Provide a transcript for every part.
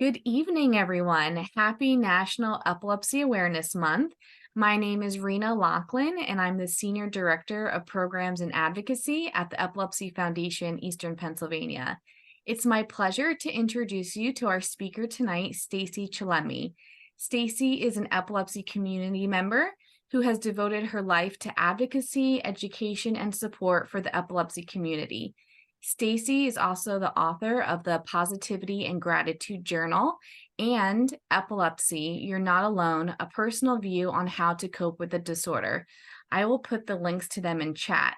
Good evening, everyone. Happy National Epilepsy Awareness Month. My name is Rena Lachlan, and I'm the Senior Director of Programs and Advocacy at the Epilepsy Foundation, Eastern Pennsylvania. It's my pleasure to introduce you to our speaker tonight, Stacey Chillemi. Stacey is an epilepsy community member who has devoted her life to advocacy, education, and support for the epilepsy community. Stacey is also the author of the Positivity and Gratitude Journal and Epilepsy, You're Not Alone, a personal view on how to cope with the disorder. I will put the links to them in chat.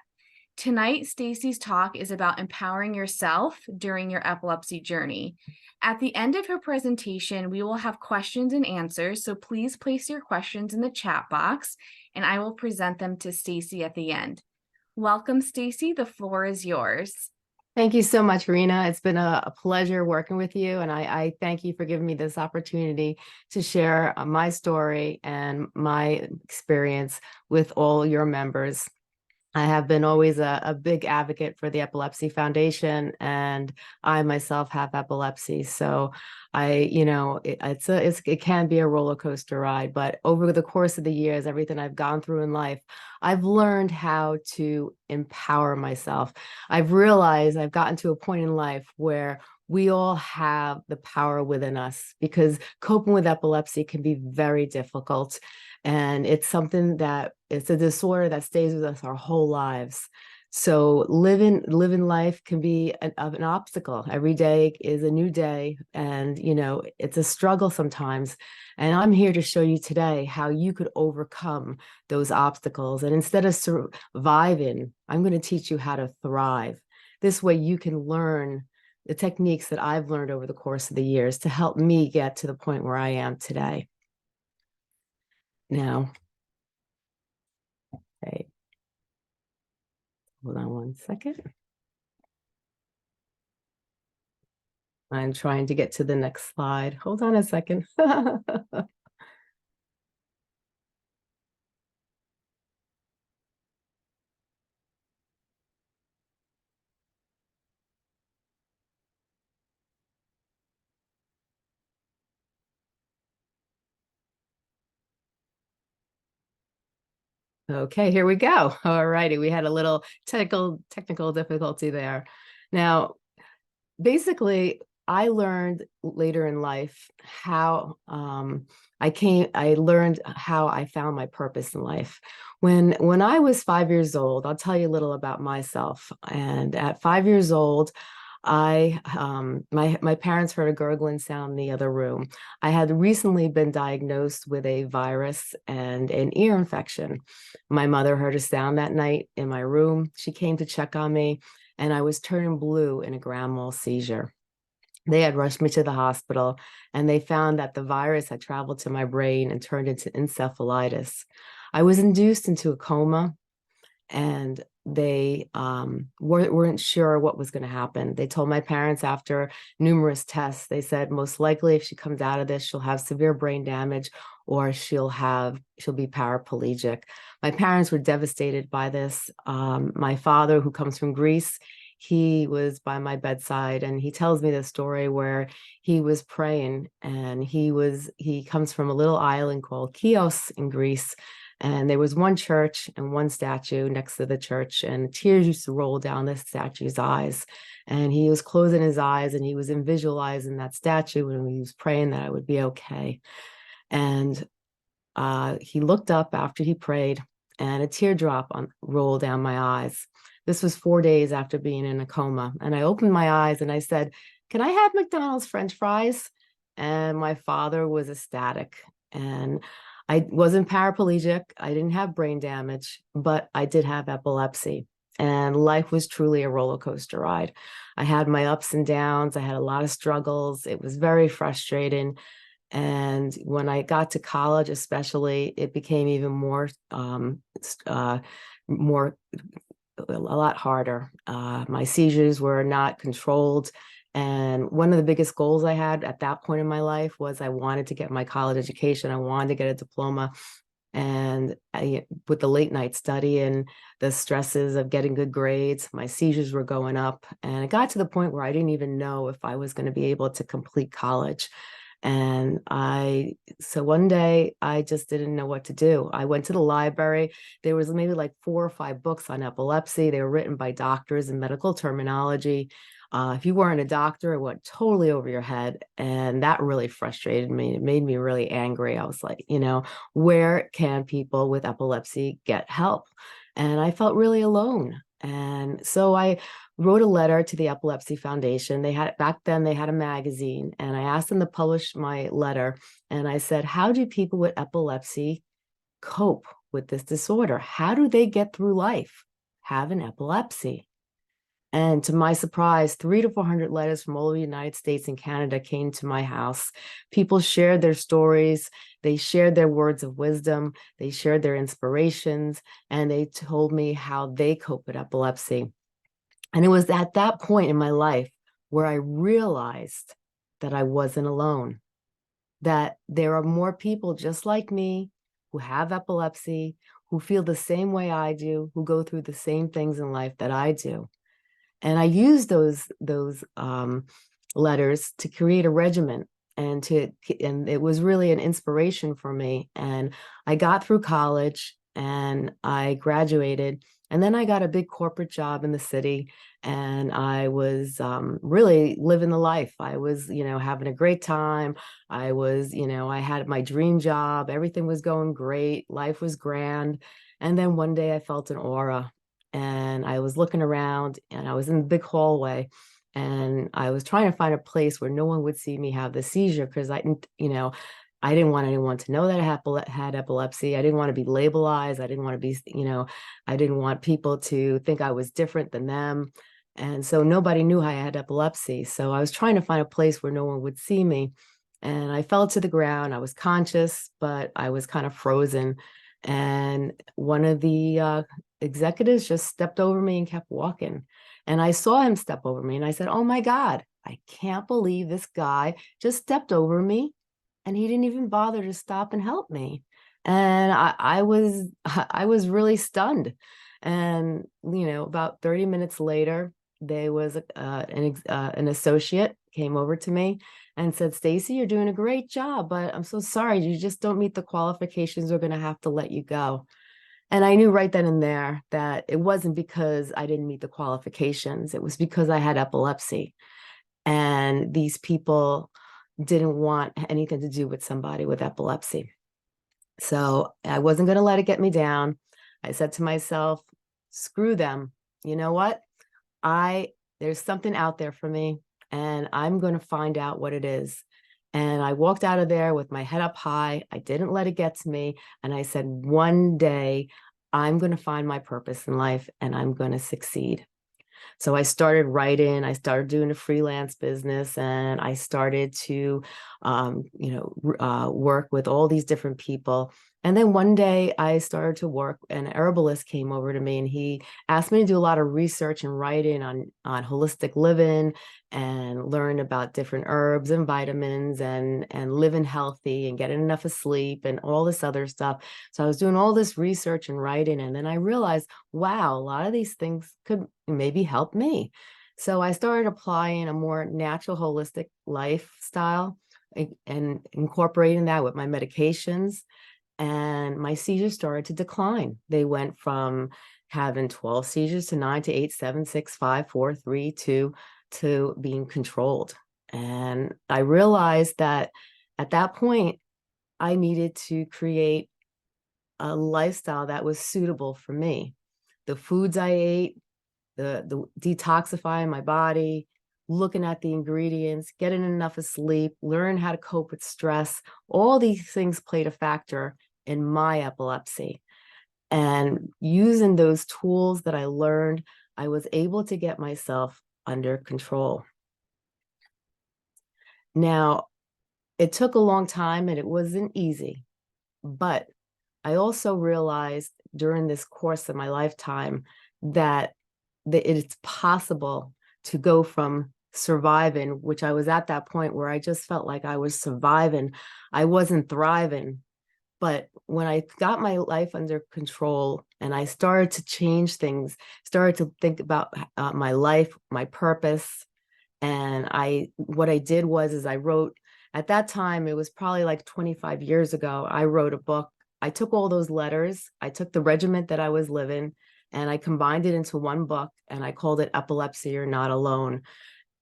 Tonight, Stacey's talk is about empowering yourself during your epilepsy journey. At the end of her presentation, we will have questions and answers, so please place your questions in the chat box, and I will present them to Stacey at the end. Welcome, Stacey. The floor is yours. Thank you so much, Rena. It's been a pleasure working with you, and I thank you for giving me this opportunity to share my story and my experience with all your members. I have been always a big advocate for the Epilepsy Foundation, and I myself have epilepsy. So it can be a roller coaster ride, but over the course of the years, everything I've gone through in life, I've learned how to empower myself. I've realized I've gotten to a point in life where we all have the power within us, because coping with epilepsy can be very difficult. And it's something that it's a disorder that stays with us our whole lives. So living life can be an obstacle. Every day is a new day, and it's a struggle sometimes. And I'm here to show you today how you could overcome those obstacles. And instead of surviving, I'm going to teach you how to thrive. This way you can learn the techniques that I've learned over the course of the years to help me get to the point where I am today. Now, okay, hold on one second. I'm trying to get to the next slide. Hold on a second. Okay, here we go. All righty, we had a little technical difficulty there. Now, basically, I learned later in life how I learned how I found my purpose in life. When I was 5 years old, I'll tell you a little about myself. And at 5 years old, my parents heard a gurgling sound in the other room. I had recently been diagnosed with a virus and an ear infection. My mother heard a sound that night in my room. She came to check on me, and I was turning blue in a grand mal seizure. They had rushed me to the hospital, and they found that the virus had traveled to my brain and turned into encephalitis. I was induced into a coma, and they weren't sure what was going to happen. They told my parents after numerous tests, they said, most likely if she comes out of this, she'll have severe brain damage, or she'll be paraplegic. My parents were devastated by this. My father, who comes from Greece, he was by my bedside, and he tells me the story where he was praying, and he comes from a little island called Chios in Greece. And there was one church and one statue next to the church, and tears used to roll down the statue's eyes. And he was closing his eyes, and he was visualizing that statue, and he was praying that I would be okay. And he looked up after he prayed, and a teardrop rolled down my eyes. This was 4 days after being in a coma. And I opened my eyes and I said, "Can I have McDonald's French fries?" And my father was ecstatic. And I wasn't paraplegic. I didn't have brain damage, but I did have epilepsy. And life was truly a roller coaster ride. I had my ups and downs. I had a lot of struggles. It was very frustrating. And when I got to college, especially, it became even a lot harder. My seizures were not controlled. And one of the biggest goals I had at that point in my life was I wanted to get my college education. I wanted to get a diploma. And with the late night study and the stresses of getting good grades, my seizures were going up. And it got to the point where I didn't even know if I was going to be able to complete college. And so one day I just didn't know what to do. I went to the library. There was maybe like 4 or 5 books on epilepsy. They were written by doctors in medical terminology. If you weren't a doctor, it went totally over your head. And that really frustrated me. It made me really angry. I was like, where can people with epilepsy get help? And I felt really alone. And so I wrote a letter to the Epilepsy Foundation. Back then they had a magazine, and I asked them to publish my letter. And I said, how do people with epilepsy cope with this disorder? How do they get through life having epilepsy? And to my surprise, 300 to 400 letters from all over the United States and Canada came to my house. People shared their stories. They shared their words of wisdom. They shared their inspirations, and they told me how they cope with epilepsy. And it was at that point in my life where I realized that I wasn't alone, that there are more people just like me who have epilepsy, who feel the same way I do, who go through the same things in life that I do. And I used those letters to create a regimen, and it was really an inspiration for me. And I got through college and I graduated, and then I got a big corporate job in the city, and I was really living the life. I was, having a great time. I had my dream job. Everything was going great. Life was grand. And then one day I felt an aura, and I was looking around, and I was in the big hallway, and I was trying to find a place where no one would see me have the seizure, because I didn't want anyone to know that I had epilepsy. I didn't want to be labelized. I didn't want to be, I didn't want people to think I was different than them. And so nobody knew I had epilepsy. So I was trying to find a place where no one would see me. And I fell to the ground. I was conscious, but I was kind of frozen. And one of the executives just stepped over me and kept walking. And I saw him step over me, and I said, oh my God, I can't believe this guy just stepped over me, and he didn't even bother to stop and help me. And I was I was really stunned. And about 30 minutes later, there was an associate came over to me and said, Stacey, you're doing a great job, but I'm so sorry, you just don't meet the qualifications. We're going to have to let you go. And I knew right then and there that it wasn't because I didn't meet the qualifications. It was because I had epilepsy. And these people didn't want anything to do with somebody with epilepsy. So I wasn't going to let it get me down. I said to myself, screw them. You know what? There's something out there for me, and I'm going to find out what it is. And I walked out of there with my head up high. I didn't let it get to me. And I said, one day I'm going to find my purpose in life, and I'm going to succeed. So I started writing, I started doing a freelance business, and I started to, work with all these different people. And then one day I started to work, and an herbalist came over to me, and he asked me to do a lot of research and writing on holistic living, and learn about different herbs and vitamins, and living healthy and getting enough of sleep and all this other stuff. So I was doing all this research and writing, and then I realized, wow, a lot of these things could maybe help me. So I started applying a more natural, holistic lifestyle and incorporating that with my medications, and my seizures started to decline. They went from having 12 seizures to 9 to 8, 7, 6, 5, 4, 3, 2 to being controlled. And I realized that at that point, I needed to create a lifestyle that was suitable for me. The foods I ate, the detoxifying my body, looking at the ingredients, getting enough of sleep, learn how to cope with stress. All these things played a factor in my epilepsy. And using those tools that I learned, I was able to get myself under control. Now, it took a long time, and it wasn't easy, but I also realized during this course of my lifetime that it's possible to go from surviving, which I was at that point where I just felt like I was surviving. I wasn't thriving. But when I got my life under control and I started to change things, started to think about my life, my purpose, and what I did was is I wrote, at that time, it was probably like 25 years ago, I wrote a book. I took all those letters, I took the regiment that I was living, and I combined it into one book, and I called it Epilepsy, You're Not Alone.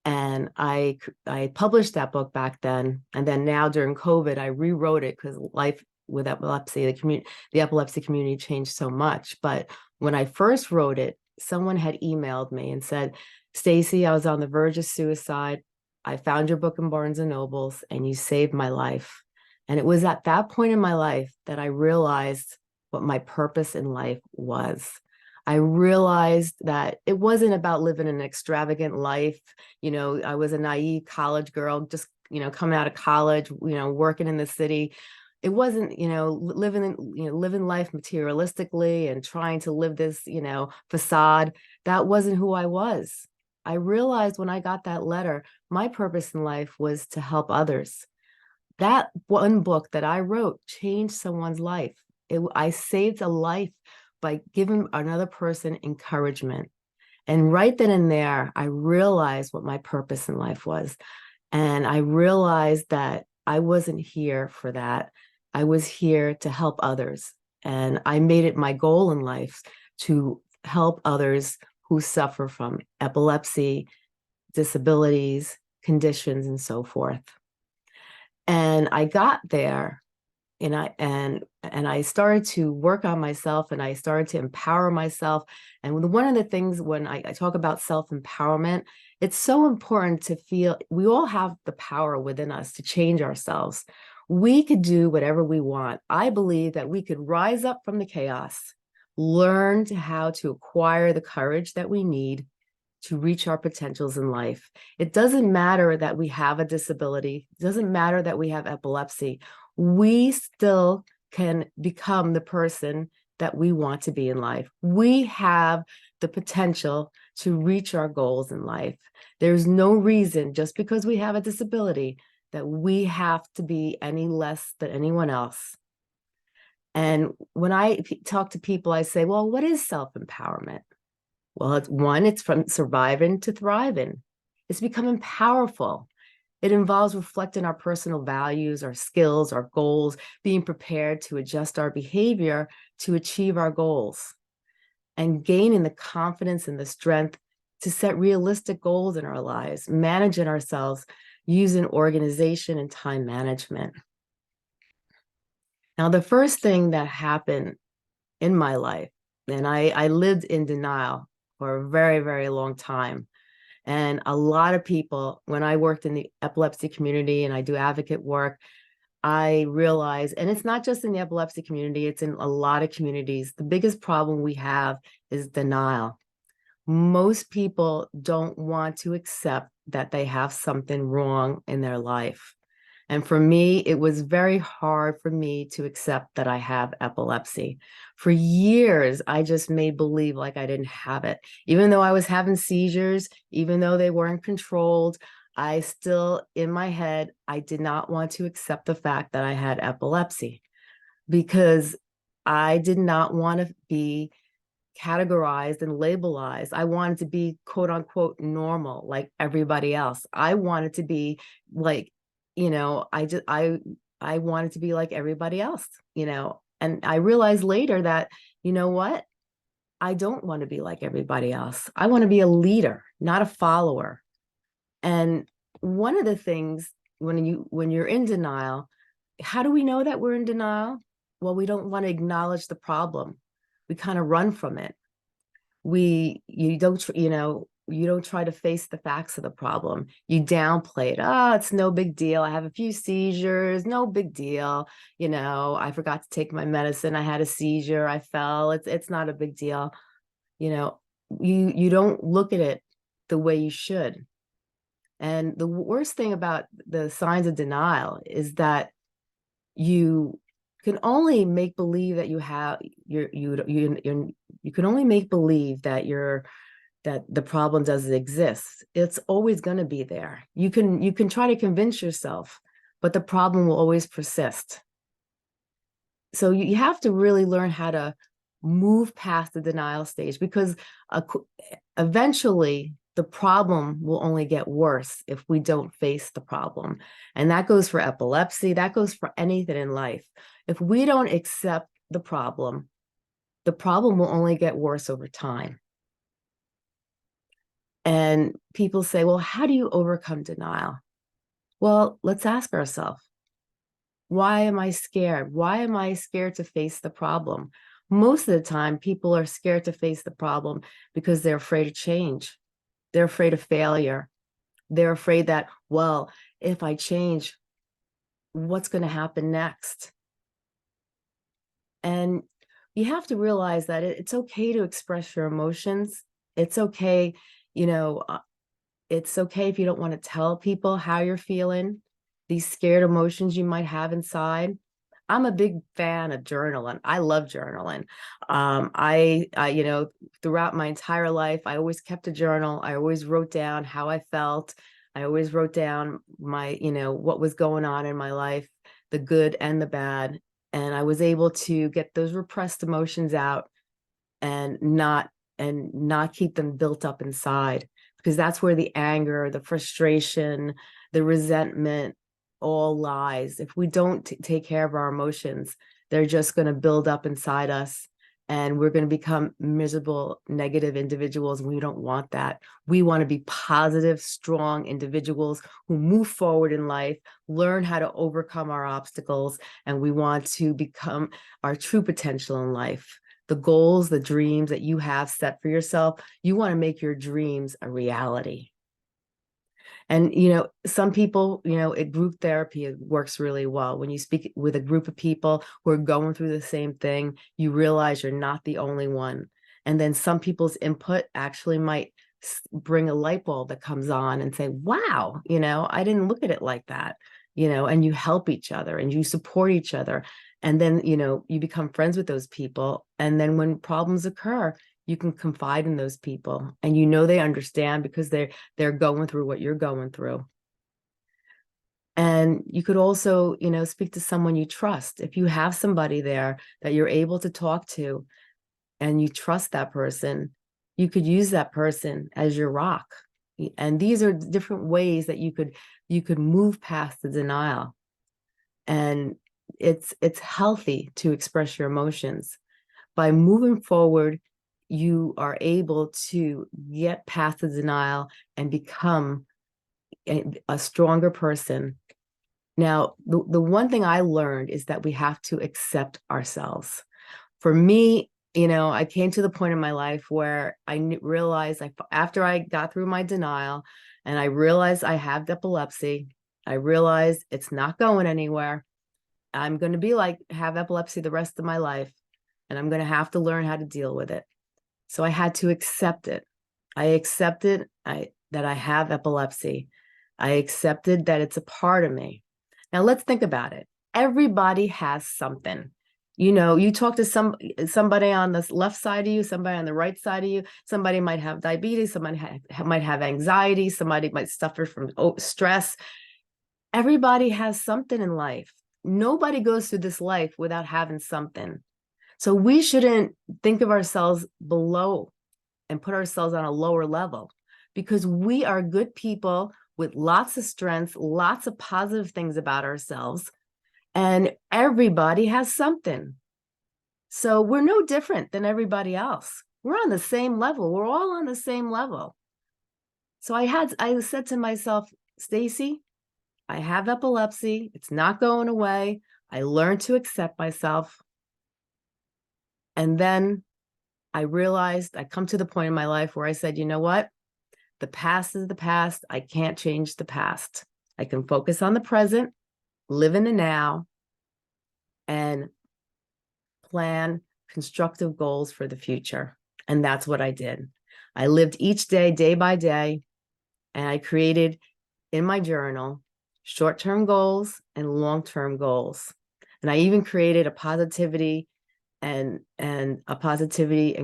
And I published that book back then, and then now during COVID, I rewrote it because life with epilepsy, the epilepsy community changed so much. But when I first wrote it, someone had emailed me and said, Stacey, I was on the verge of suicide. I found your book in Barnes and Nobles, and you saved my life. And it was at that point in my life that I realized what my purpose in life was. I realized that it wasn't about living an extravagant life. I was a naive college girl, just, coming out of college, working in the city. It wasn't, living life materialistically and trying to live this, facade. That wasn't who I was. I realized when I got that letter, my purpose in life was to help others. That one book that I wrote changed someone's life. I saved a life by giving another person encouragement. And right then and there, I realized what my purpose in life was. And I realized that I wasn't here for that. I was here to help others. And I made it my goal in life to help others who suffer from epilepsy, disabilities, conditions, and so forth. And I got there, and I started to work on myself, and I started to empower myself. And one of the things when I talk about self-empowerment, it's so important to feel we all have the power within us to change ourselves. We could do whatever we want. I believe that we could rise up from the chaos, learn how to acquire the courage that we need to reach our potentials in life. It doesn't matter that we have a disability. It doesn't matter that we have epilepsy. We still can become the person that we want to be in life. We have the potential to reach our goals in life. There's no reason, just because we have a disability, that we have to be any less than anyone else. And when I talk to people, I say, well, what is self-empowerment? Well, it's from surviving to thriving. It's becoming powerful. It involves reflecting our personal values, our skills, our goals, being prepared to adjust our behavior to achieve our goals, and gaining the confidence and the strength to set realistic goals in our lives, managing ourselves using organization and time management. Now, the first thing that happened in my life, and I lived in denial for a very, very long time. And a lot of people, when I worked in the epilepsy community and I do advocate work, I realize, and it's not just in the epilepsy community, it's in a lot of communities, the biggest problem we have is denial. Most people don't want to accept that they have something wrong in their life. And for me, it was very hard for me to accept that I have epilepsy. For years, I just made believe like I didn't have it. Even though I was having seizures, even though they weren't controlled, I still, in my head, I did not want to accept the fact that I had epilepsy, because I did not want to be categorized and labelized. I wanted to be quote unquote normal, like everybody else. I wanted to be like, I wanted to be like everybody else, and I realized later that, what? I don't want to be like everybody else. I want to be a leader, not a follower. And one of the things when you're in denial, how do we know that we're in denial? Well, we don't want to acknowledge the problem. We kind of run from it. You don't try to face the facts of the problem. You downplay it. Oh, it's no big deal. I have a few seizures, no big deal. I forgot to take my medicine. I had a seizure. I fell. It's not a big deal. You don't look at it the way you should. And the worst thing about the signs of denial is that you can only make believe that you can only make believe that that the problem doesn't exist. It's always going to be there. You can try to convince yourself, but the problem will always persist. So you have to really learn how to move past the denial stage, because eventually the problem will only get worse if we don't face the problem. And that goes for epilepsy, that goes for anything in life. If we don't accept the problem will only get worse over time. And people say, well, how do you overcome denial? Well, let's ask ourselves, why am I scared? Why am I scared to face the problem? Most of the time, people are scared to face the problem because they're afraid of change. They're afraid of failure. They're afraid that, well, if I change, what's going to happen next? And you have to realize that it's okay to express your emotions. It's okay, you know, it's okay if you don't want to tell people how you're feeling, these scared emotions you might have inside. I'm a big fan of journaling. I love journaling. Throughout my entire life, I always kept a journal. I always wrote down how I felt. I always wrote down what was going on in my life, the good and the bad. And I was able to get those repressed emotions out and not keep them built up inside, because that's where the anger, the frustration, the resentment all lies. If we don't take care of our emotions, they're just going to build up inside us, and we're going to become miserable, negative individuals. We don't want that. We want to be positive, strong individuals who move forward in life, learn how to overcome our obstacles, and we want to become our true potential in life. The goals, the dreams that you have set for yourself, you want to make your dreams a reality. And, some people, group therapy, it works really well. When you speak with a group of people who are going through the same thing, you realize you're not the only one. And then some people's input actually might bring a light bulb that comes on and say, wow, I didn't look at it like that, and you help each other and you support each other. And then, you become friends with those people. And then when problems occur, you can confide in those people, and they understand because they're going through what you're going through. And you could also, speak to someone you trust. If you have somebody there that you're able to talk to and you trust that person, you could use that person as your rock. And these are different ways that you could move past the denial. And it's healthy to express your emotions. By moving forward, you are able to get past the denial and become a stronger person. Now, the one thing I learned is that we have to accept ourselves. For me, I came to the point in my life where I realized, after I got through my denial and I realized I have epilepsy, I realized it's not going anywhere. I'm going to have epilepsy the rest of my life, and I'm going to have to learn how to deal with it. So I had to accept it. I accepted that I have epilepsy. I accepted that it's a part of me. Now let's think about it. Everybody has something. You talk to somebody on the left side of you, somebody on the right side of you. Somebody might have diabetes, somebody might have anxiety, somebody might suffer from stress. Everybody has something in life. Nobody goes through this life without having something. So we shouldn't think of ourselves below and put ourselves on a lower level, because we are good people with lots of strengths, lots of positive things about ourselves, and everybody has something. So we're no different than everybody else. We're on the same level. We're all on the same level. So I said to myself, Stacey, I have epilepsy. It's not going away. I learned to accept myself. And then I realized I come to the point in my life where I said, you know what? The past is the past. I can't change the past. I can focus on the present, live in the now, and plan constructive goals for the future. And that's what I did. I lived each day, day by day, and I created in my journal short-term goals and long-term goals. And I even created a positivity and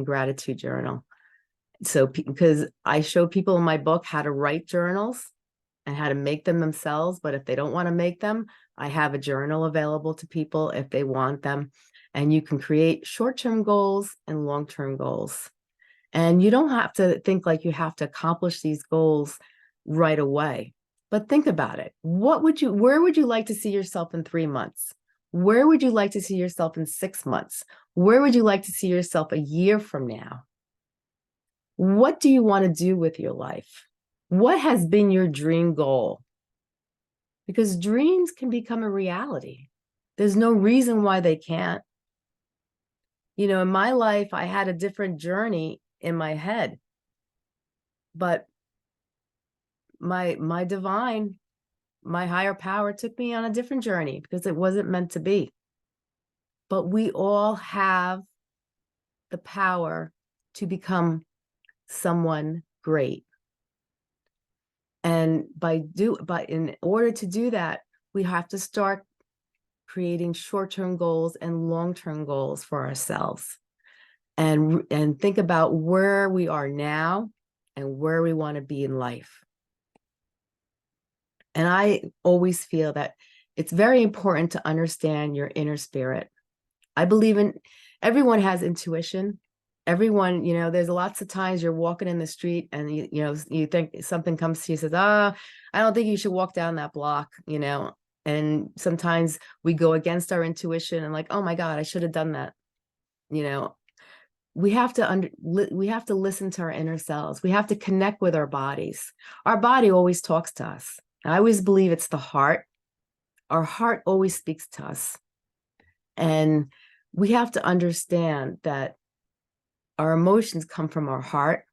gratitude journal. So because I show people in my book how to write journals and how to make them themselves, but if they don't want to make them, I have a journal available to people if they want them. And you can create short-term goals and long-term goals. And you don't have to think like you have to accomplish these goals right away. But think about it. Where would you like to see yourself in 3 months? Where would you like to see yourself in 6 months? Where would you like to see yourself a year from now? What do you want to do with your life? What has been your dream goal? Because dreams can become a reality. There's no reason why they can't. You know, in my life, I had a different journey in my head, but my divine, my higher power took me on a different journey because it wasn't meant to be. But we all have the power to become someone great. And in order to do that, we have to start creating short-term goals and long-term goals for ourselves, and think about where we are now and where we want to be in life. And I always feel that it's very important to understand your inner spirit. I believe everyone has intuition. Everyone, you know, there's lots of times you're walking in the street and you think something comes to you, says, I don't think you should walk down that block, you know. And sometimes we go against our intuition and like, oh my God, I should have done that. You know, we have to listen to our inner selves. We have to connect with our bodies. Our body always talks to us. I always believe it's the heart. Our heart always speaks to us. And we have to understand that our emotions come from our heart,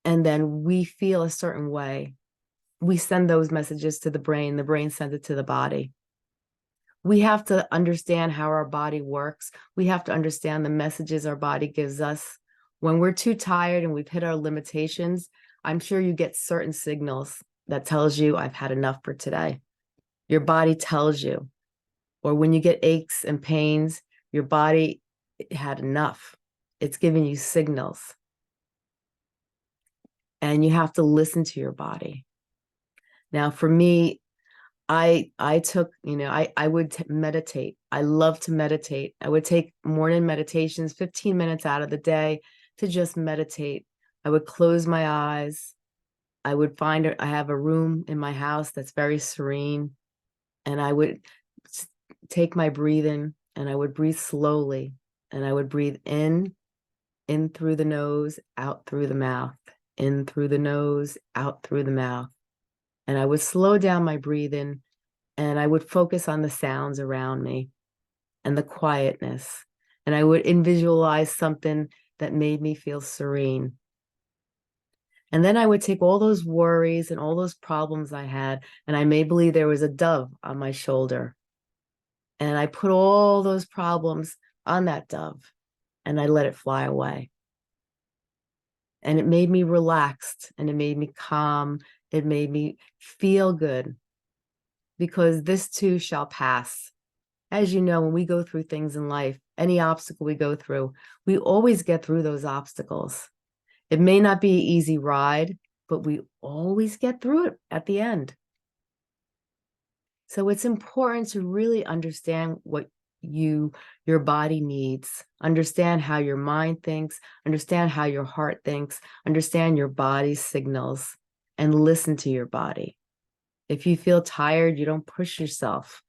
and then we feel a certain way. We send those messages to the brain sends it to the body. We have to understand how our body works. We have to understand the messages our body gives us. When we're too tired and we've hit our limitations, I'm sure you get certain signals that tells you, I've had enough for today. Your body tells you. Or when you get aches and pains, your body had enough. It's giving you signals. And you have to listen to your body. Now, for me, I took, I would meditate. I love to meditate. I would take morning meditations, 15 minutes out of the day to just meditate. I would close my eyes. I have a room in my house that's very serene. And I would take my breathing, and I would breathe slowly. And I would breathe in through the nose, out through the mouth, in through the nose, out through the mouth. And I would slow down my breathing, and I would focus on the sounds around me and the quietness. And I would visualize something that made me feel serene. And then I would take all those worries and all those problems I had, and I may believe there was a dove on my shoulder. And I put all those problems on that dove, and I let it fly away. And it made me relaxed, and it made me calm. It made me feel good, because this too shall pass. As you know, when we go through things in life, any obstacle we go through, we always get through those obstacles. It may not be an easy ride, but we always get through it at the end. So it's important to really understand what your body needs, understand how your mind thinks, understand how your heart thinks, understand your body's signals, and listen to your body. If you feel tired, you don't push yourself.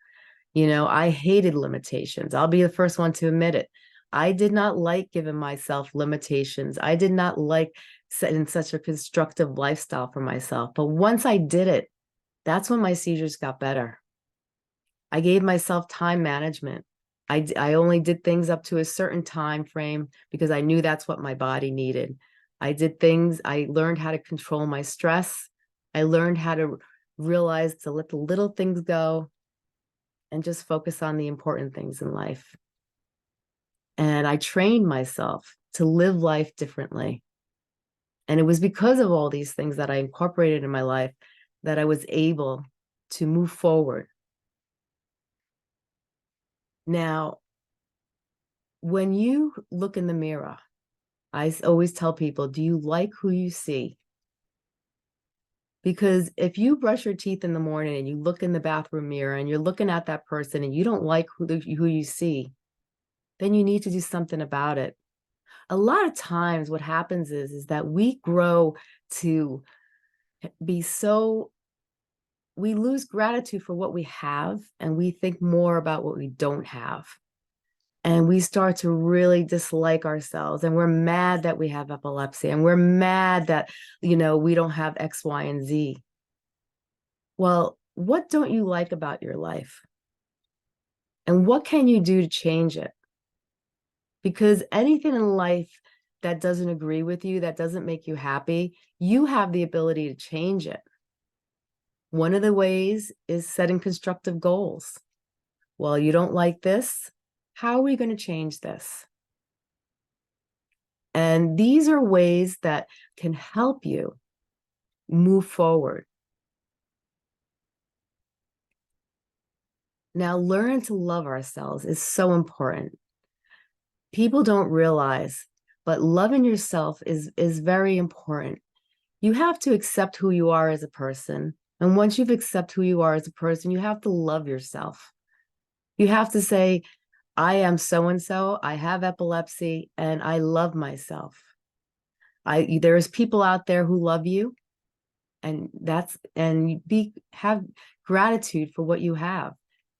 You know, I hated limitations. I'll be the first one to admit it. I did not like giving myself limitations. I did not like setting such a constructive lifestyle for myself. But once I did it, that's when my seizures got better. I gave myself time management. I only did things up to a certain time frame because I knew that's what my body needed. I learned how to control my stress. I learned how to realize to let the little things go and just focus on the important things in life. And I trained myself to live life differently. And it was because of all these things that I incorporated in my life that I was able to move forward. Now, when you look in the mirror, I always tell people, do you like who you see? Because if you brush your teeth in the morning and you look in the bathroom mirror and you're looking at that person and you don't like who you see, then you need to do something about it. A lot of times what happens is that we grow to be so, we lose gratitude for what we have, and we think more about what we don't have. And we start to really dislike ourselves, and we're mad that we have epilepsy, and we're mad that, we don't have X, Y, and Z. Well, what don't you like about your life? And what can you do to change it? Because anything in life that doesn't agree with you, that doesn't make you happy, you have the ability to change it. One of the ways is setting constructive goals. Well, you don't like this. How are we going to change this? And these are ways that can help you move forward. Now, learn to love ourselves is so important. People don't realize, but loving yourself is very important. You have to accept who you are as a person. And once you've accepted who you are as a person, you have to love yourself. You have to say, I am so-and-so, I have epilepsy, and I love myself. There's people out there who love you, and have gratitude for what you have.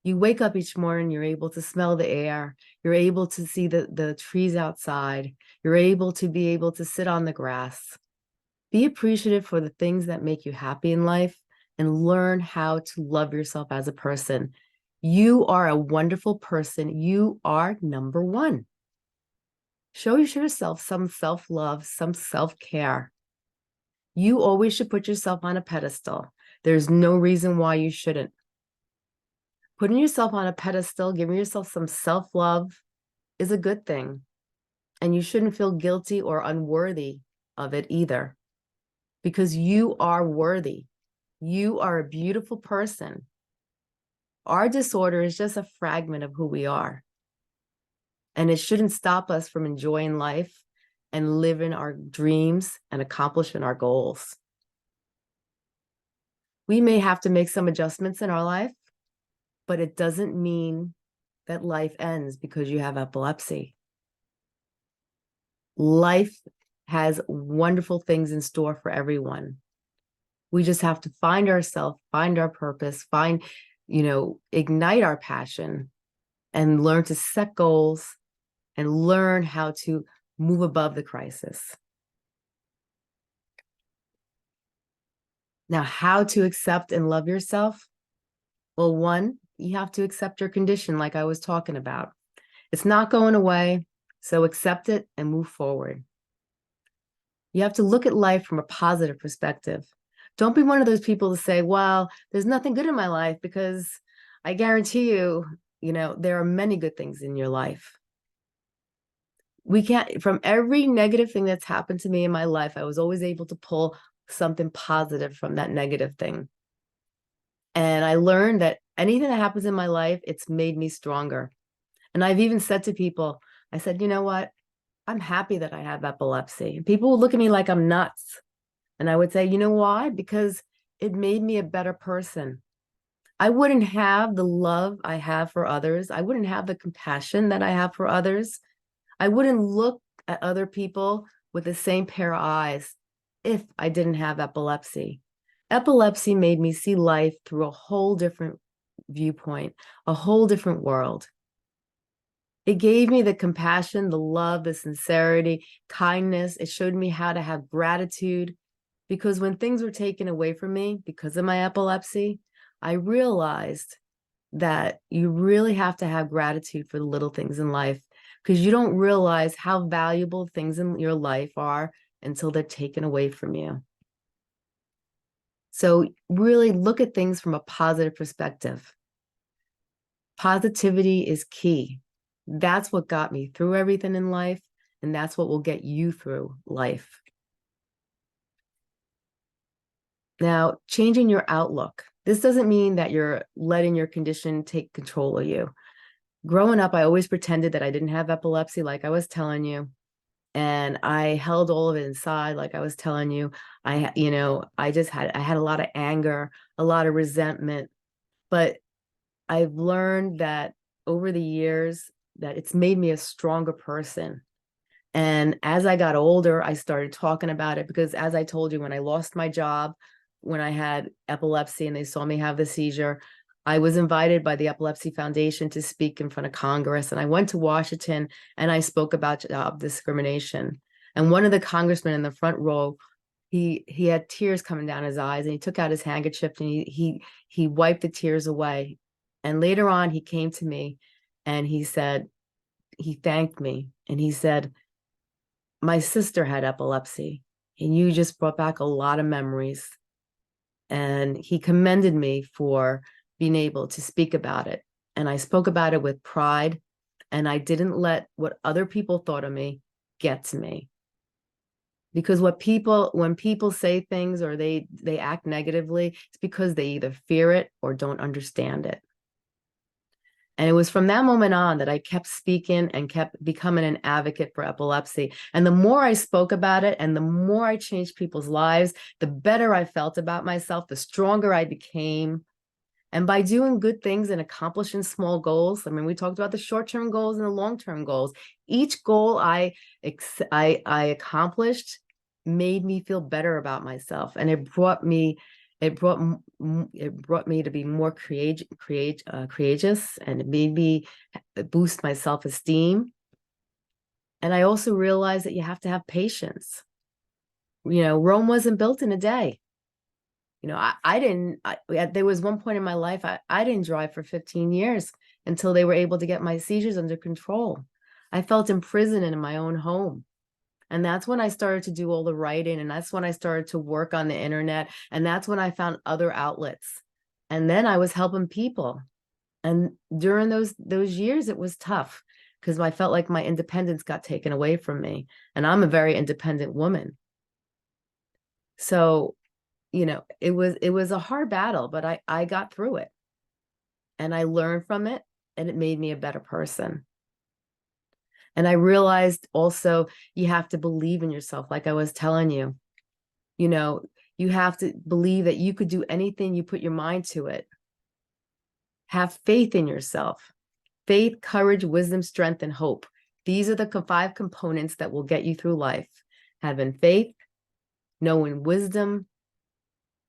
You wake up each morning, you're able to smell the air, you're able to see the trees outside, you're able to sit on the grass. Be appreciative for the things that make you happy in life, and learn how to love yourself as a person. You are a wonderful person. You are number one. Show yourself some self-love, some self-care. You always should put yourself on a pedestal. There's no reason why you shouldn't. Putting yourself on a pedestal, giving yourself some self-love is a good thing. And you shouldn't feel guilty or unworthy of it either, because you are worthy. You are a beautiful person. Our disorder is just a fragment of who we are. And it shouldn't stop us from enjoying life and living our dreams and accomplishing our goals. We may have to make some adjustments in our life, but it doesn't mean that life ends because you have epilepsy. Life has wonderful things in store for everyone. We just have to find ourselves, find our purpose, ignite our passion, and learn to set goals and learn how to move above the crisis. Now, how to accept and love yourself? Well, one, you have to accept your condition, like I was talking about. It's not going away, so accept it and move forward. You have to look at life from a positive perspective. Don't be one of those people to say, well, there's nothing good in my life, because I guarantee you, there are many good things in your life. We can't, from every negative thing that's happened to me in my life, I was always able to pull something positive from that negative thing. And I learned that anything that happens in my life, it's made me stronger. And I've even said to people, I said, you know what? I'm happy that I have epilepsy. And people will look at me like I'm nuts. And I would say, you know why? Because it made me a better person. I wouldn't have the love I have for others. I wouldn't have the compassion that I have for others. I wouldn't look at other people with the same pair of eyes if I didn't have epilepsy. Epilepsy made me see life through a whole different viewpoint, a whole different world. It gave me the compassion, the love, the sincerity, kindness. It showed me how to have gratitude, because when things were taken away from me because of my epilepsy, I realized that you really have to have gratitude for the little things in life, because you don't realize how valuable things in your life are until they're taken away from you. So really look at things from a positive perspective. Positivity is key. That's what got me through everything in life, and that's what will get you through life. Now, changing your outlook. This doesn't mean that you're letting your condition take control of you. Growing up, I always pretended that I didn't have epilepsy, like I was telling you. And I held all of it inside, like I was telling you. I had a lot of anger, a lot of resentment. But I've learned that over the years, that it's made me a stronger person. And as I got older, I started talking about it because, as I told you, when I lost my job, when I had epilepsy and they saw me have the seizure, I was invited by the Epilepsy Foundation to speak in front of Congress. And I went to Washington and I spoke about job discrimination. And one of the congressmen in the front row, he had tears coming down his eyes, and he took out his handkerchief and he wiped the tears away. And later on, he came to me and he said, he thanked me and he said, my sister had epilepsy and you just brought back a lot of memories. And he commended me for being able to speak about it. And I spoke about it with pride, and I didn't let what other people thought of me get to me. Because when people say things or they act negatively, it's because they either fear it or don't understand it. And it was from that moment on that I kept speaking and kept becoming an advocate for epilepsy. And the more I spoke about it and the more I changed people's lives, the better I felt about myself, the stronger I became. And by doing good things and accomplishing small goals, I mean, we talked about the short-term goals and the long-term goals. Each goal I accomplished made me feel better about myself, and it brought me to be more courageous, and it made me boost my self-esteem. And I also realized that you have to have patience. Rome wasn't built in a day. There was one point in my life, I didn't drive for 15 years until they were able to get my seizures under control. I felt imprisoned in my own home. And that's when I started to do all the writing. And that's when I started to work on the internet. And that's when I found other outlets. And then I was helping people. And during those years, it was tough because I felt like my independence got taken away from me. And I'm a very independent woman. So, it was a hard battle, but I got through it. And I learned from it, and it made me a better person. And I realized also you have to believe in yourself. Like I was telling you, you have to believe that you could do anything you put your mind to it. Have faith in yourself. Faith, courage, wisdom, strength, and hope. These are the 5 components that will get you through life. Having faith, knowing wisdom,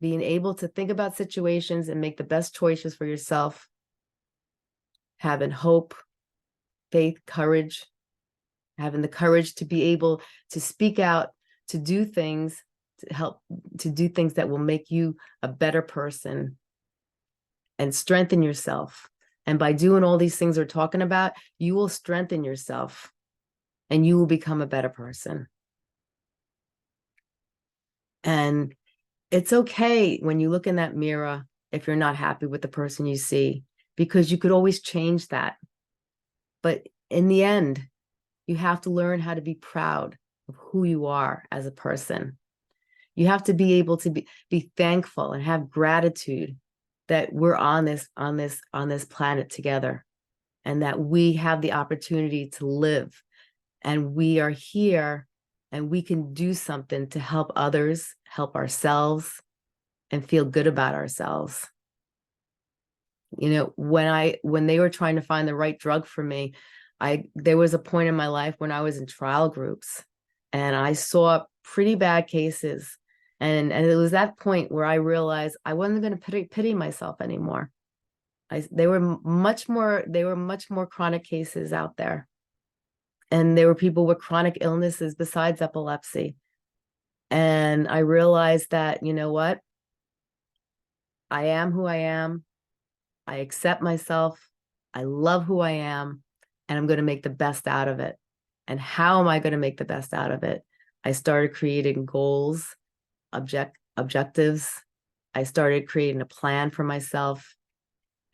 being able to think about situations and make the best choices for yourself. Having hope, faith, courage, having the courage to be able to speak out, to do things, to do things that will make you a better person and strengthen yourself. And by doing all these things we're talking about, you will strengthen yourself and you will become a better person. And it's okay when you look in that mirror if you're not happy with the person you see, because you could always change that. But in the end, you have to learn how to be proud of who you are as a person. You have to be able to be thankful and have gratitude that we're on this planet together, and that we have the opportunity to live, and we are here, and we can do something to help others, help ourselves, and feel good about ourselves. When they were trying to find the right drug for me, there was a point in my life when I was in trial groups and I saw pretty bad cases. And it was that point where I realized I wasn't going to pity myself anymore. There were much more chronic cases out there. And there were people with chronic illnesses besides epilepsy. And I realized that, you know what? I am who I am. I accept myself. I love who I am. And I'm going to make the best out of it. And how am I going to make the best out of it? I started creating goals, objectives. I started creating a plan for myself.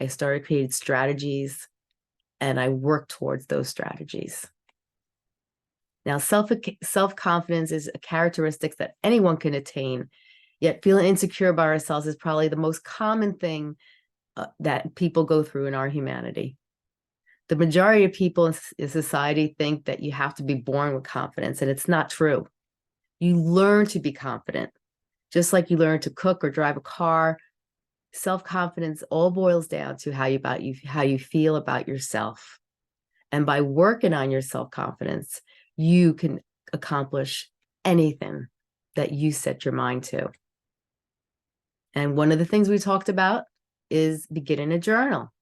I started creating strategies, and I worked towards those strategies. Now, self-confidence is a characteristic that anyone can attain, yet feeling insecure about ourselves is probably the most common thing that people go through in our humanity. The majority of people in society think that you have to be born with confidence, and it's not true. You learn to be confident, just like you learn to cook or drive a car. Self-confidence all boils down to how you feel about yourself. And by working on your self-confidence, you can accomplish anything that you set your mind to. And one of the things we talked about is beginning a journal.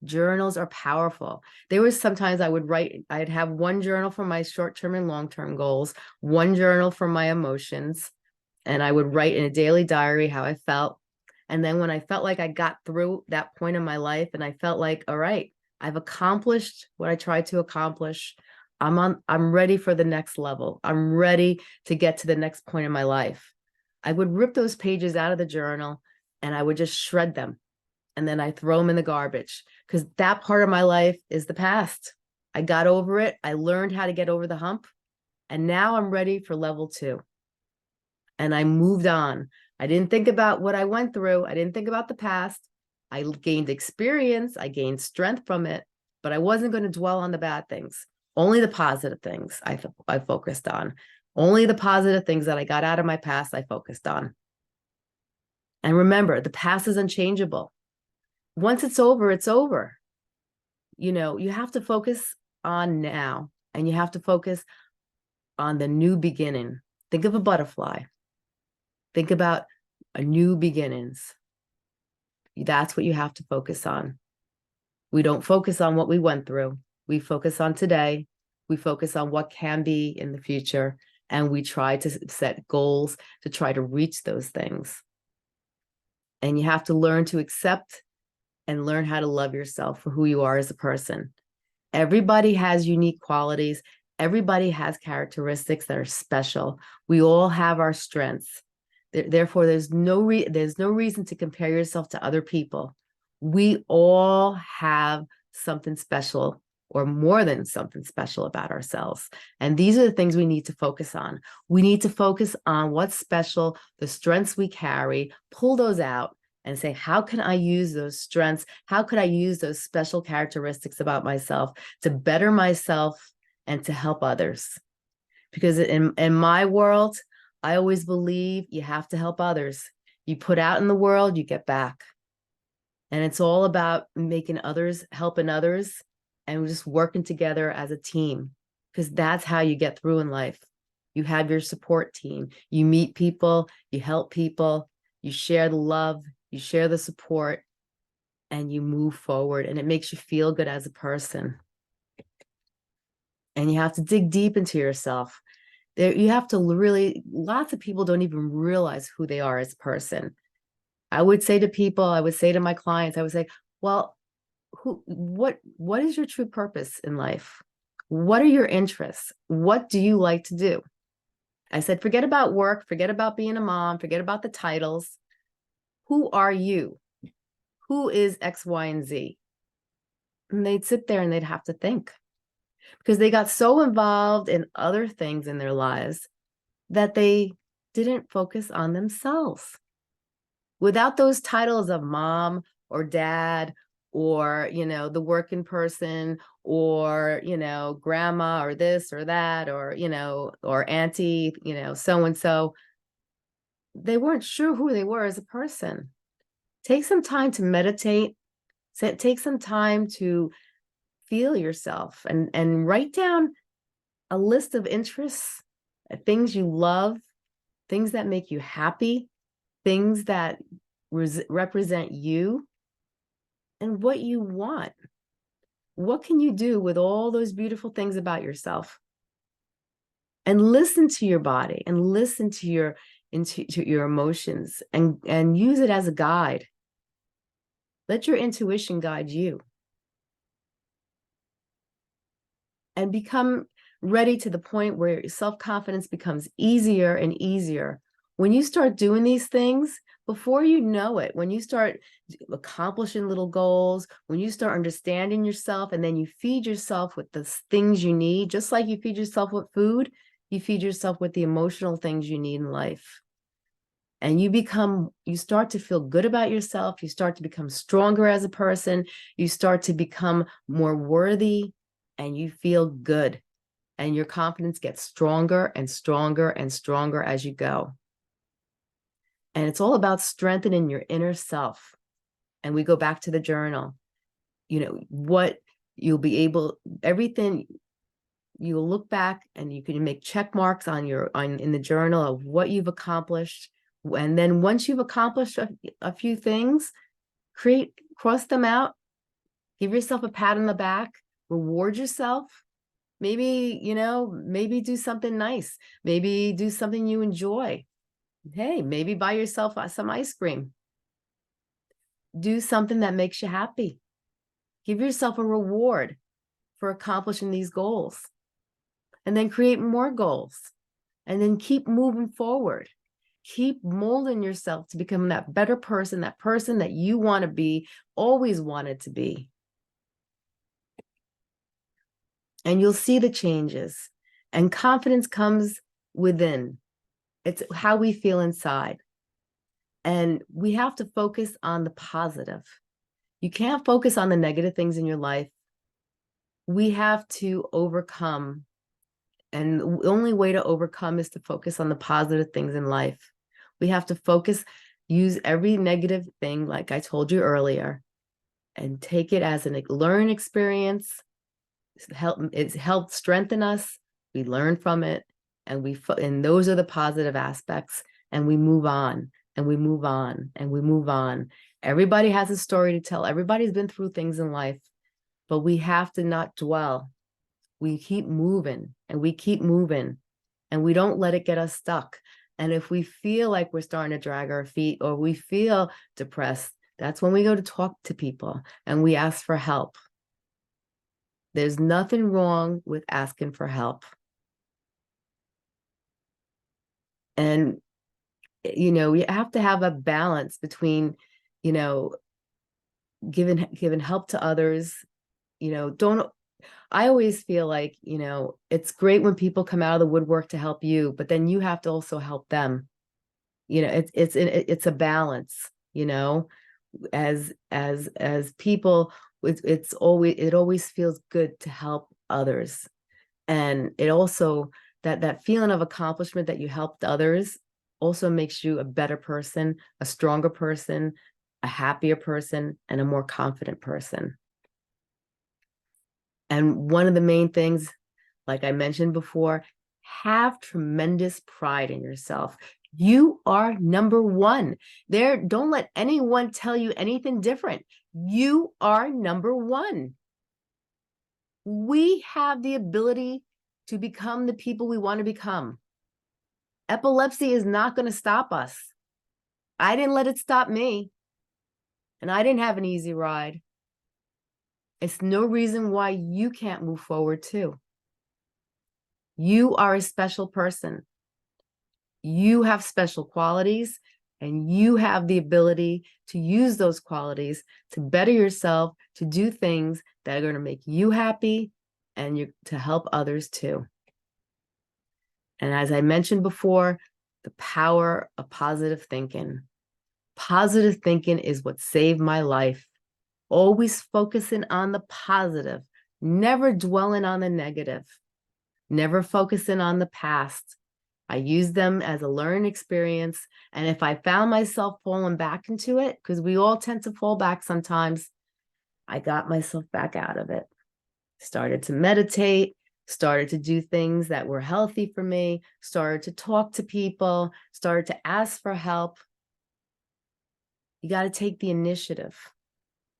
Journals are powerful. There was sometimes I would write, I'd have one journal for my short-term and long-term goals, one journal for my emotions, and I would write in a daily diary how I felt. And then when I felt like I got through that point in my life and I felt like, all right, I've accomplished what I tried to accomplish. I'm ready for the next level. I'm ready to get to the next point in my life. I would rip those pages out of the journal and I would just shred them. And then I throw them in the garbage because that part of my life is the past. I got over it. I learned how to get over the hump. And now I'm ready for level 2. And I moved on. I didn't think about what I went through. I didn't think about the past. I gained experience. I gained strength from it, but I wasn't going to dwell on the bad things. Only the positive things I focused on. Only the positive things that I got out of my past I focused on. And remember, the past is unchangeable. Once it's over, it's over. You know, you have to focus on now, and you have to focus on the new beginning. Think of a butterfly. Think about a new beginnings. That's what you have to focus on. We don't focus on what we went through. We focus on today. We focus on what can be in the future. And we try to set goals to try to reach those things. And you have to learn to accept and learn how to love yourself for who you are as a person. Everybody has unique qualities. Everybody has characteristics that are special. We all have our strengths. Therefore, there's no reason to compare yourself to other people. We all have something special or more than something special about ourselves. And these are the things we need to focus on. We need to focus on what's special, the strengths we carry, pull those out and say, how can I use those strengths? How could I use those special characteristics about myself to better myself and to help others? Because in my world, I always believe you have to help others. You put out in the world, you get back. And it's all about making others, helping others, and just working together as a team, because that's how you get through in life. You have your support team. You meet people, you help people, you share the love, you share the support, and you move forward, and it makes you feel good as a person. And you have to dig deep into yourself. You have to really, lots of people don't even realize who they are as a person. I would say to people, I would say to my clients, I would say, well, what is your true purpose in life? What are your interests? What do you like to do? I said, forget about work, forget about being a mom, forget about the titles. Who are you? Who is X, Y, and Z? And they'd sit there and they'd have to think, because they got so involved in other things in their lives that they didn't focus on themselves. Without those titles of mom or dad or, you know, the working person or, you know, grandma or this or that or, you know, or auntie, you know, so-and-so, they weren't sure who they were as a person. Take some time to meditate. Take some time to feel yourself and write down a list of interests, things you love, things that make you happy, things that represent you, and what you want. What can you do with all those beautiful things about yourself? And listen to your body and listen to your emotions and use it as a guide. Let your intuition guide you. And become ready to the point where self-confidence becomes easier and easier. When you start doing these things, before you know it, when you start accomplishing little goals, when you start understanding yourself, and then you feed yourself with the things you need, just like you feed yourself with food, you feed yourself with the emotional things you need in life. And you start to feel good about yourself. You start to become stronger as a person. You start to become more worthy, and you feel good. And your confidence gets stronger and stronger and stronger as you go. And it's all about strengthening your inner self. And we go back to the journal. You know, You'll be able, everything, you'll look back and you can make check marks on in the journal of what you've accomplished. And then once you've accomplished a few things, cross them out, give yourself a pat on the back, reward yourself. Maybe, maybe do something nice. Maybe do something you enjoy. Hey, maybe buy yourself some ice cream. Do something that makes you happy. Give yourself a reward for accomplishing these goals. And then create more goals. And then keep moving forward. Keep molding yourself to become that better person, that person that you want to be, always wanted to be. And you'll see the changes. And confidence comes within. It's how we feel inside. And we have to focus on the positive. You can't focus on the negative things in your life. We have to overcome. And the only way to overcome is to focus on the positive things in life. We have to focus, use every negative thing, like I told you earlier, and take it as a learning experience. It's helped strengthen us. We learn from it, and those are the positive aspects. And we move on, and we move on, and we move on. Everybody has a story to tell. Everybody's been through things in life, but we have to not dwell. We keep moving, and we keep moving, and we don't let it get us stuck. And if we feel like we're starting to drag our feet, or we feel depressed, that's when we go to talk to people and we ask for help. There's nothing wrong with asking for help. And, we have to have a balance between, giving help to others. I always feel like, it's great when people come out of the woodwork to help you, but then you have to also help them. It's a balance, as people, it always feels good to help others. And it also, that feeling of accomplishment that you helped others also makes you a better person, a stronger person, a happier person, and a more confident person. And one of the main things, like I mentioned before, have tremendous pride in yourself. You are number one. Don't let anyone tell you anything different. You are number one. We have the ability to become the people we want to become. Epilepsy is not going to stop us. I didn't let it stop me. And I didn't have an easy ride. It's no reason why you can't move forward too. You are a special person. You have special qualities, and you have the ability to use those qualities to better yourself, to do things that are going to make you happy and to help others too. And as I mentioned before, the power of positive thinking. Positive thinking is what saved my life. Always focusing on the positive, never dwelling on the negative, never focusing on the past. I use them as a learning experience. And if I found myself falling back into it, because we all tend to fall back sometimes, I got myself back out of it. Started to meditate, started to do things that were healthy for me, started to talk to people, started to ask for help. You got to take the initiative.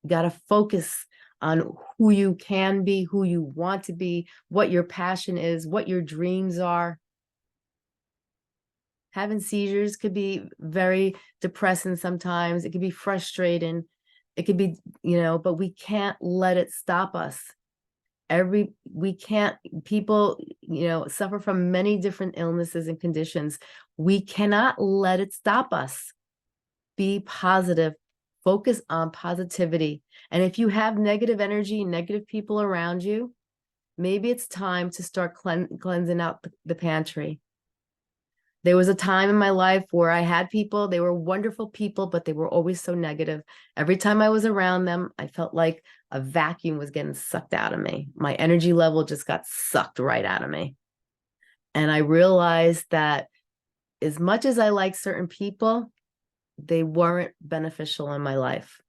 You got to focus on who you can be, who you want to be, what your passion is, what your dreams are. Having seizures could be very depressing sometimes. It could be frustrating. It could be, but we can't let it stop us. People, suffer from many different illnesses and conditions. We cannot let it stop us. Be positive. Focus on positivity. And if you have negative energy, negative people around you, maybe it's time to start cleansing out the pantry. There was a time in my life where I had people, they were wonderful people, but they were always so negative. Every time I was around them, I felt like a vacuum was getting sucked out of me. My energy level just got sucked right out of me. And I realized that as much as I like certain people, they weren't beneficial in my life.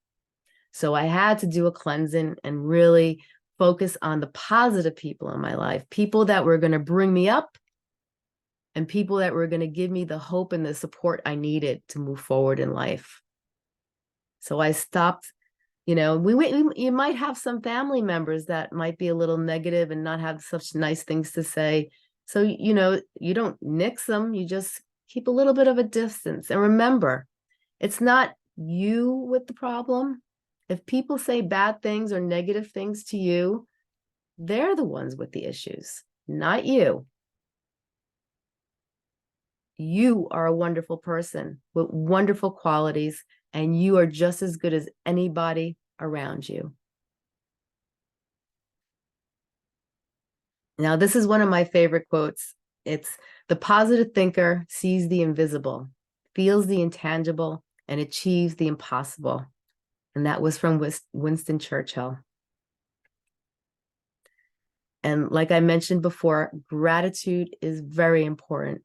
So I had to do a cleansing and really focus on the positive people in my life, people that were going to bring me up and people that were going to give me the hope and the support I needed to move forward in life. So I stopped, you might have some family members that might be a little negative and not have such nice things to say. So, you don't nix them, you just keep a little bit of a distance. And remember, it's not you with the problem. If people say bad things or negative things to you, they're the ones with the issues, not you. You are a wonderful person with wonderful qualities, and you are just as good as anybody around you. Now, this is one of my favorite quotes. It's the positive thinker sees the invisible, feels the intangible, and achieves the impossible. And that was from Winston Churchill. And like I mentioned before, gratitude is very important.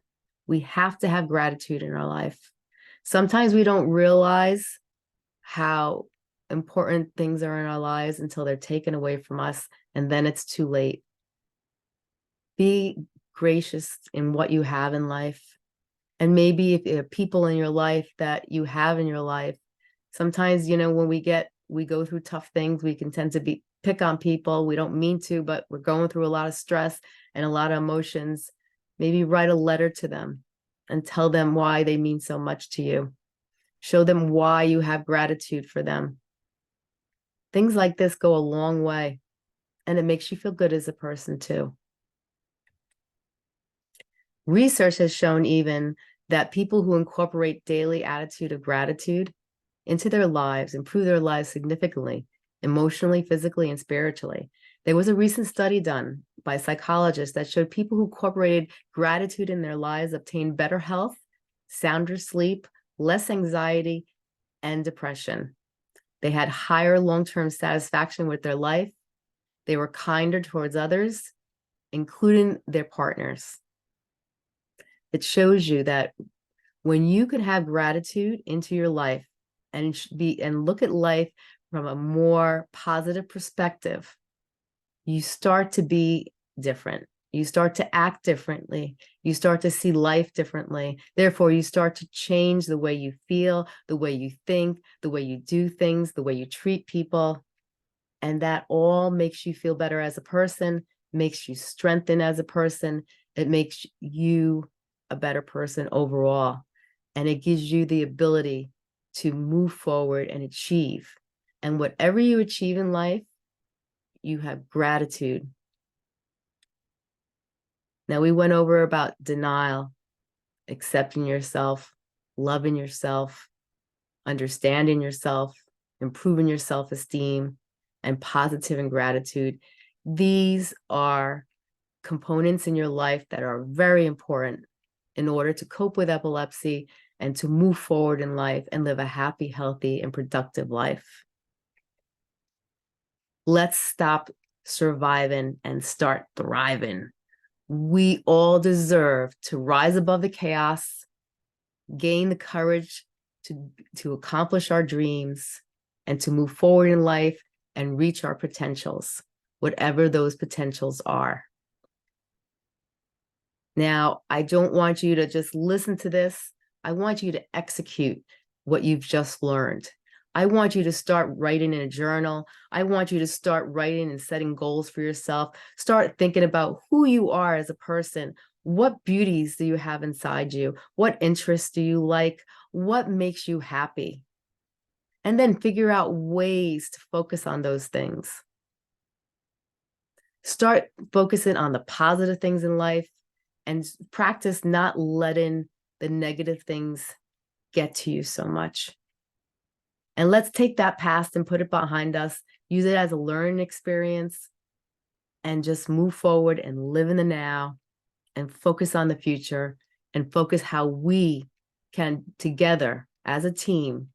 We have to have gratitude in our life. Sometimes we don't realize how important things are in our lives until they're taken away from us, and then it's too late. Be gracious in what you have in life. And maybe if there are people in your life that you have in your life, sometimes, when we go through tough things, we can tend to pick on people. We don't mean to, but we're going through a lot of stress and a lot of emotions. Maybe write a letter to them and tell them why they mean so much to you. Show them why you have gratitude for them. Things like this go a long way, and it makes you feel good as a person too. Research has shown even that people who incorporate daily attitude of gratitude into their lives improve their lives significantly, emotionally, physically, and spiritually. There was a recent study done by psychologists that showed people who incorporated gratitude in their lives obtained better health, sounder sleep, less anxiety, and depression. They had higher long-term satisfaction with their life. They were kinder towards others, including their partners. It shows you that when you can have gratitude into your life and look at life from a more positive perspective, you start to be different. You start to act differently. You start to see life differently. Therefore, you start to change the way you feel, the way you think, the way you do things, the way you treat people. And that all makes you feel better as a person, makes you strengthen as a person. It makes you a better person overall. And it gives you the ability to move forward and achieve. And whatever you achieve in life, you have gratitude. Now, we went over about denial, accepting yourself, loving yourself, understanding yourself, improving your self-esteem, and positive and gratitude. These are components in your life that are very important in order to cope with epilepsy and to move forward in life and live a happy, healthy, and productive life. Let's stop surviving and start thriving. We all deserve to rise above the chaos, gain the courage to accomplish our dreams, and to move forward in life and reach our potentials, whatever those potentials are. Now, I don't want you to just listen to this. I want you to execute what you've just learned. I want you to start writing in a journal. I want you to start writing and setting goals for yourself. Start thinking about who you are as a person. What beauties do you have inside you? What interests do you like? What makes you happy? And then figure out ways to focus on those things. Start focusing on the positive things in life and practice not letting the negative things get to you so much. And let's take that past and put it behind us, use it as a learning experience, and just move forward and live in the now and focus on the future and focus how we can together as a team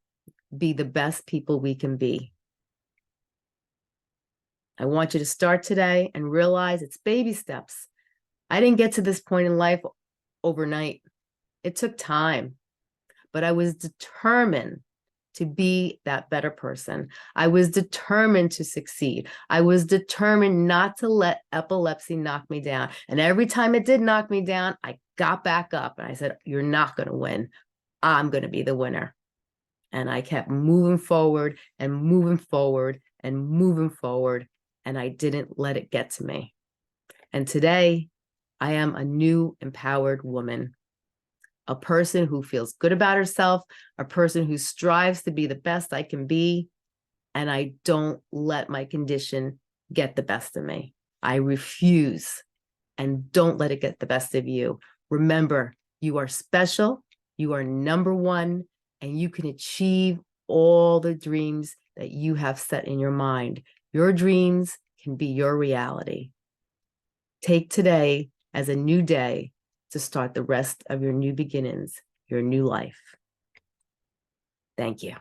be the best people we can be. I want you to start today and realize it's baby steps. I didn't get to this point in life overnight. It took time, but I was determined to be that better person. I was determined to succeed. I was determined not to let epilepsy knock me down. And every time it did knock me down, I got back up and I said, you're not going to win. I'm going to be the winner. And I kept moving forward and moving forward and moving forward. And I didn't let it get to me. And today I am a new empowered woman, a person who feels good about herself, a person who strives to be the best I can be. And I don't let my condition get the best of me. I refuse, and don't let it get the best of you. Remember, you are special, you are number one, and you can achieve all the dreams that you have set in your mind. Your dreams can be your reality. Take today as a new day to start the rest of your new beginnings, your new life. Thank you.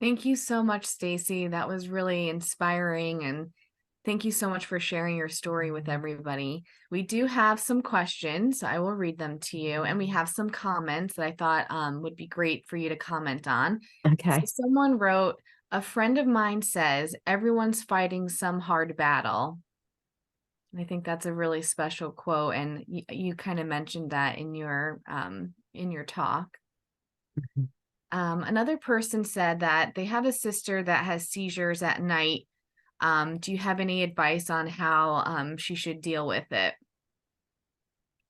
Thank you so much, Stacey. That was really inspiring, and thank you so much for sharing your story with everybody. We do have some questions, so I will read them to you, and we have some comments that I thought would be great for you to comment on. So Okay. someone wrote, "A friend of mine says everyone's fighting some hard battle." I think that's a really special quote, and you kind of mentioned that in your talk. Another person said that they have a sister that has seizures at night. Do you have any advice on how she should deal with it?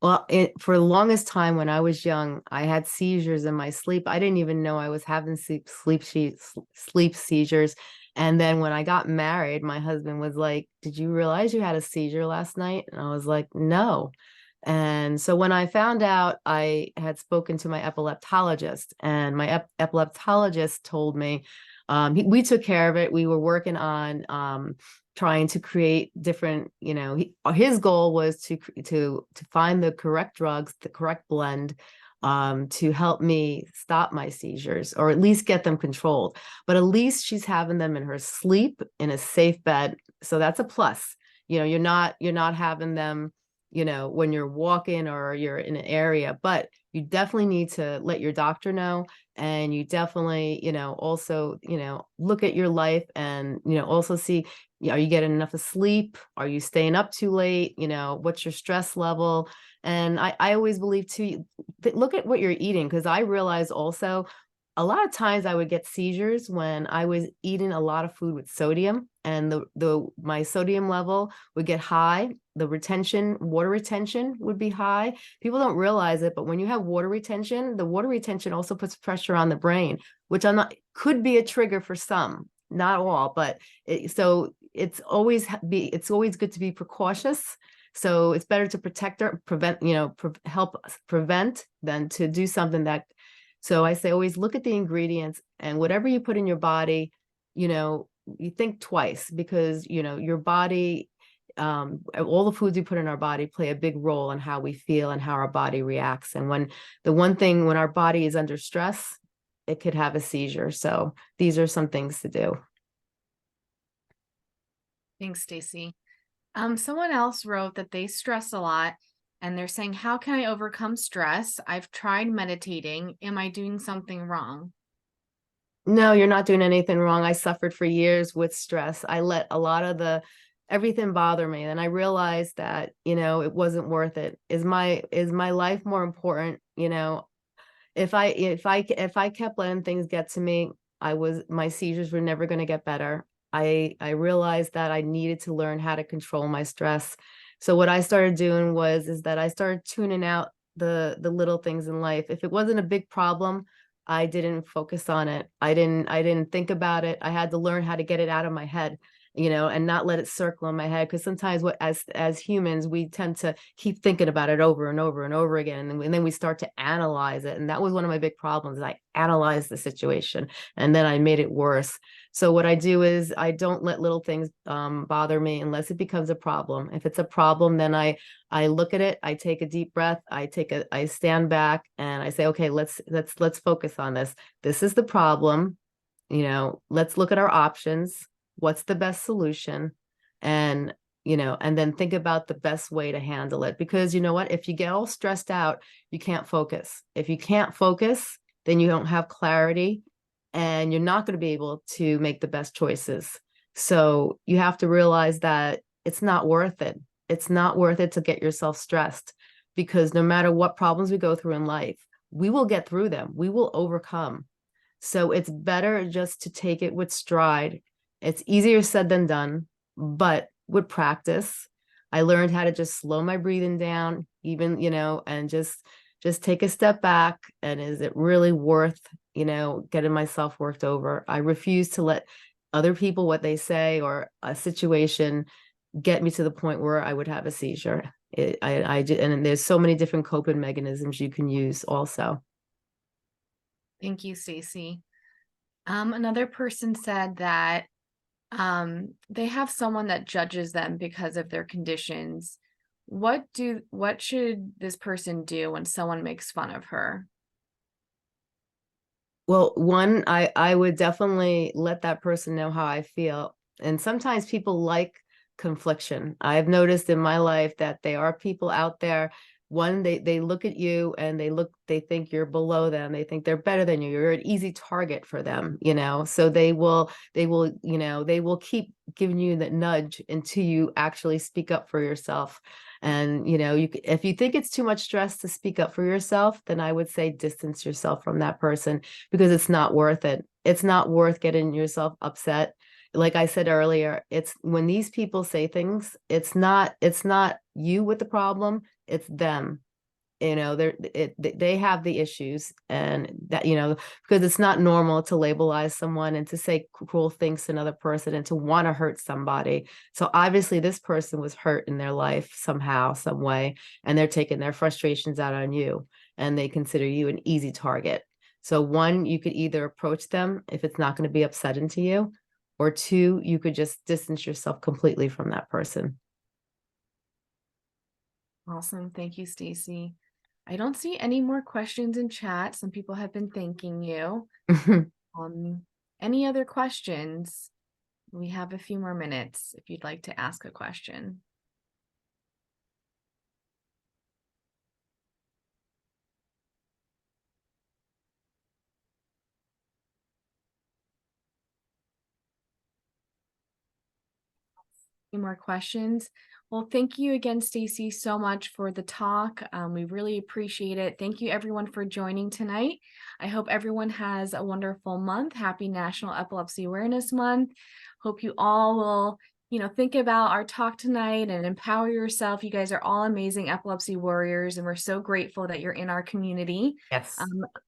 Well, for the longest time when I was young, I had seizures in my sleep. I didn't even know I was having sleep seizures. And then when I got married, my husband was like, "Did you realize you had a seizure last night?" And I was like, "No." And so when I found out, I had spoken to my epileptologist, and my epileptologist told me, we took care of it. We were working on trying to create different, his goal was to find the correct drugs, the correct blend, to help me stop my seizures, or at least get them controlled. But at least she's having them in her sleep in a safe bed, so that's a plus. You're not having them, when you're walking or you're in an area, but you definitely need to let your doctor know. And you definitely, also, look at your life, and, also see, are you getting enough of sleep? Are you staying up too late? What's your stress level? And I always believe too, look at what you're eating, because I realized also a lot of times I would get seizures when I was eating a lot of food with sodium, and my sodium level would get high. The water retention would be high. People don't realize it, but when you have water retention, the water retention also puts pressure on the brain, which could be a trigger for some, not all, but so it's always good to be precautious. So it's better to protect or prevent, help prevent, than to do something that. So I say always look at the ingredients, and whatever you put in your body, you think twice, because your body, all the foods we put in our body play a big role in how we feel and how our body reacts. And when our body is under stress, it could have a seizure. So these are some things to do. Thanks, Stacey. Someone else wrote that they stress a lot, and they're saying, "How can I overcome stress? I've tried meditating. Am I doing something wrong?" No, you're not doing anything wrong. I suffered for years with stress. I let a lot of everything bother me. And I realized that, it wasn't worth it. Is my life more important? If I kept letting things get to me, my seizures were never going to get better. I realized that I needed to learn how to control my stress. So what I started doing is that I started tuning out the little things in life. If it wasn't a big problem, I didn't focus on it. I didn't think about it. I had to learn how to get it out of my head, and not let it circle in my head. Because sometimes as humans, we tend to keep thinking about it over and over and over again. And then we start to analyze it. And that was one of my big problems. I analyzed the situation, and then I made it worse. So what I do is I don't let little things bother me unless it becomes a problem. If it's a problem, then I look at it, I take a deep breath, I stand back, and I say, okay, let's focus on this. This is the problem. Let's look at our options. What's the best solution? And, and then think about the best way to handle it. Because you know what? If you get all stressed out, you can't focus. If you can't focus, then you don't have clarity and you're not going to be able to make the best choices. So you have to realize that it's not worth it. It's not worth it to get yourself stressed, because no matter what problems we go through in life, we will get through them. We will overcome. So it's better just to take it with stride. It's easier said than done, but with practice, I learned how to just slow my breathing down, even, and just take a step back. And is it really worth, getting myself worked over? I refuse to let other people, what they say or a situation, get me to the point where I would have a seizure. And there's so many different coping mechanisms you can use also. Thank you, Stacey. Another person said that they have someone that judges them because of their conditions. What should this person do when someone makes fun of her? Well, one, I would definitely let that person know how I feel. And sometimes people like confliction. I've noticed in my life that there are people out there, one, they look at you and they think you're below them. They think they're better than you. You're an easy target for them, So they will keep giving you that nudge until you actually speak up for yourself. And if you think it's too much stress to speak up for yourself, then I would say distance yourself from that person, because it's not worth it. It's not worth getting yourself upset. Like I said earlier, it's when these people say things, it's not you with the problem, it's them. They have the issues, and that, because it's not normal to labelize someone and to say cruel things to another person and to want to hurt somebody. So obviously this person was hurt in their life somehow, some way, and they're taking their frustrations out on you, and they consider you an easy target. So one, you could either approach them if it's not going to be upsetting to you, or two, you could just distance yourself completely from that person. Awesome. Thank you, Stacey. I don't see any more questions in chat. Some people have been thanking you. Um, any other questions? We have a few more minutes if you'd like to ask a question. Any more questions? Well, thank you again, Stacey, so much for the talk. We really appreciate it. Thank you, everyone, for joining tonight. I hope everyone has a wonderful month. Happy National Epilepsy Awareness Month. Hope you all will, think about our talk tonight and empower yourself. You guys are all amazing epilepsy warriors, and we're so grateful that you're in our community. Yes.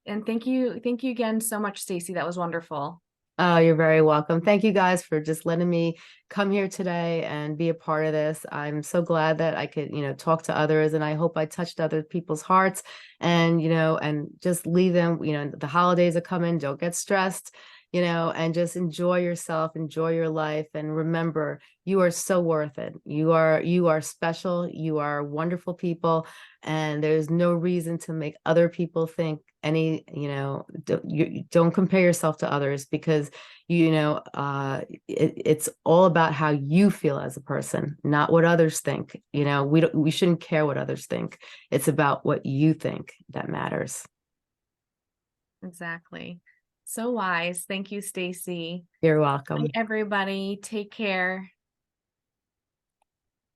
And thank you again so much, Stacey. That was wonderful. Oh, you're very welcome. Thank you guys for just letting me come here today and be a part of this. I'm so glad that I could, talk to others, and I hope I touched other people's hearts, and, and just leave them, the holidays are coming, don't get stressed, and just enjoy yourself, enjoy your life. And remember, you are so worth it. You are special. You are wonderful people. And there's no reason to make other people think any, you don't compare yourself to others, because it's all about how you feel as a person, not what others think. We shouldn't care what others think. It's about what you think that matters. Exactly. So wise. Thank you, Stacey. You're Bye, welcome. everybody. Take care.